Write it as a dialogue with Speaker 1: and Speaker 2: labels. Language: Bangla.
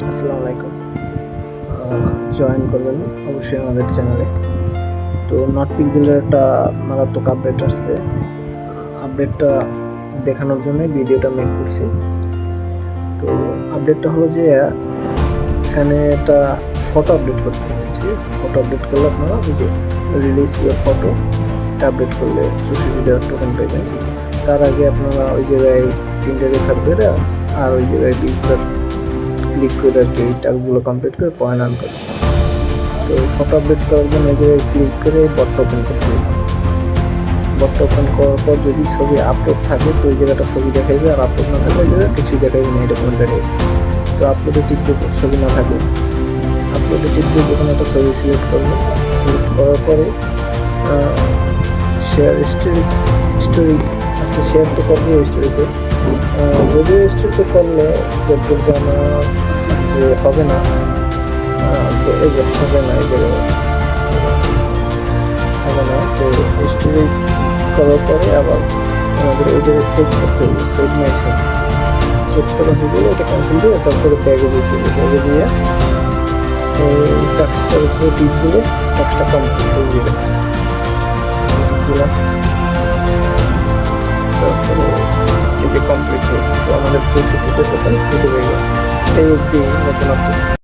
Speaker 1: আসসালামু আলাইকুম। জয়েন করবেন অবশ্যই আমাদের চ্যানেলে। তো নট পিক্সেলের একটা মারাত্মক আপডেট আসছে। আপডেটটা দেখানোর জন্যই ভিডিওটা মেক করছি। তো আপডেটটা হলো যে এখানে একটা ফটো আপডেট করতে হবে, ঠিক আছে? ফটো আপডেট করলে আপনারা ওই যে রিলিজ ইউর ফটো আপডেট করলে সোশ্যাল মিডিয়ার টোকেন পাইবেন। তার আগে আপনারা ওই জায়গায় তিনটে রেখা ধরে আর ওই জায়গায় ক্লিক করে আর কি এই টাস্কগুলো কমপ্লিট করে পয়েন্ট আর্ন করবেন। তো ফটো আপডেট করার জন্য এই জায়গায় ক্লিক করে বটটা ওপেন করতে হবে। বটটা ওপেন করার পর যদি ছবি আপলোড থাকে তো ওই জায়গাটা ছবি দেখাইবে, আর আপলোড না থাকলে ওই জায়গায় কিছুই দেখাইবে না, এটা কোনো দেখাইবে। তো আপলোডে টিপতে ছবি না থাকে, আপলোডে টিপতে যখন একটা ছবি সিলেক্ট করবো, সিলেক্ট করার পরে শেয়ার স্টোরি আজকে শেয়ার তো করবো স্টোরিতে। যদি স্টোরিতে করলে দেখবেন যে আমার যে হবে না, তো এই যে হবে না, এই জায়গায় হবে না। তো স্টোরি করার পরে আবার আমাদের এই জায়গায় সেভ করতে হবে, সেভ মাই সেভ করা হয়ে গেলে এটা ক্যান্সেল দিয়ে তারপরে ব্যাগে দিয়ে দেবে, ব্যাগে দিয়ে এই টাস্কটার উপরে টিপ দিলে টাস্কটা কমপ্লিট হয়ে যাবে। দিলাম, তারপরে এই যে কমপ্লিট হয়ে, তো আমাদের 64 টোটাল কেটে হয়ে গেল। এই অবধি নতুন আপডেট।